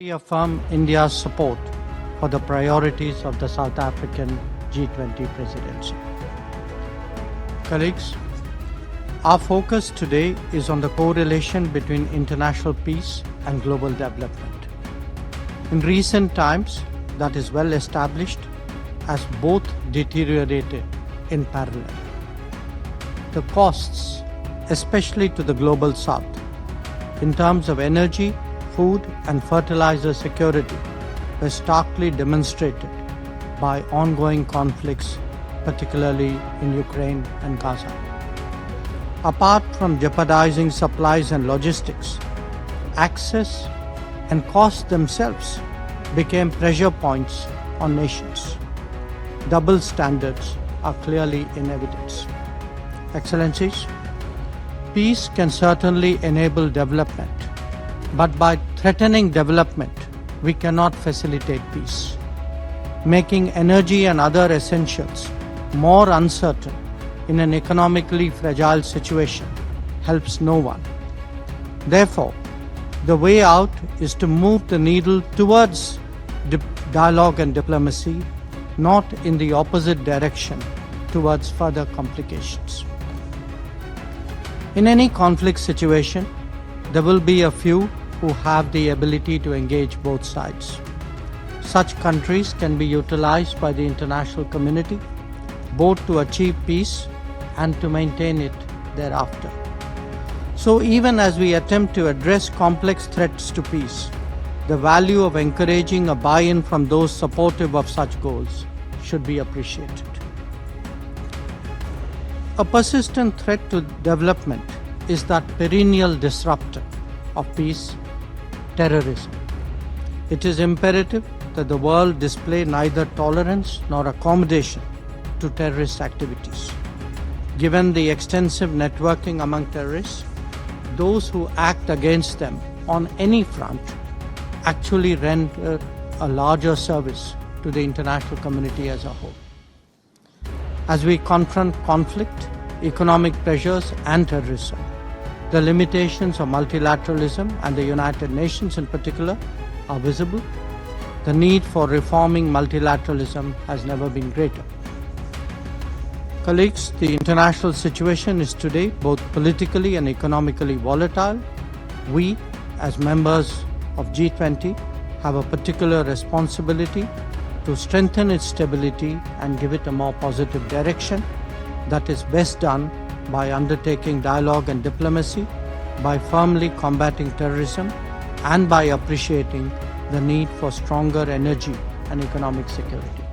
reaffirm India's support for the priorities of the South African G20 presidency. Colleagues, our focus today is on the correlation between international peace and global development. In recent times, that is well established, as both deteriorated in parallel. The costs, especially to the global south, in terms of energy, food and fertilizer security, were starkly demonstrated by ongoing conflicts, particularly in Ukraine and Gaza. Apart from jeopardizing supplies and logistics, access and costs themselves became pressure points on nations. Double standards are clearly in evidence. Excellencies, peace can certainly enable development, but by threatening development, we cannot facilitate peace. Making energy and other essentials more uncertain in an economically fragile situation helps no one. Therefore, the way out is to move the needle towards dialogue and diplomacy, not in the opposite direction towards further complications. In any conflict situation, there will be a few who have the ability to engage both sides. Such countries can be utilized by the international community both to achieve peace and to maintain it thereafter. So even as we attempt to address complex threats to peace, the value of encouraging a buy-in from those supportive of such goals should be appreciated. A persistent threat to development is that perennial disruptor of peace, terrorism. It is imperative that the world display neither tolerance nor accommodation to terrorist activities. Given the extensive networking among terrorists, those who act against them on any front actually render a larger service to the international community as a whole. As we confront conflict, economic pressures and terrorism, the limitations of multilateralism and the United Nations in particular are visible. The need for reforming multilateralism has never been greater. Colleagues, the international situation is today both politically and economically volatile. We, as members of G20, have a particular responsibility to strengthen its stability and give it a more positive direction. That is best done by undertaking dialogue and diplomacy, by firmly combating terrorism, and by appreciating the need for stronger energy and economic security.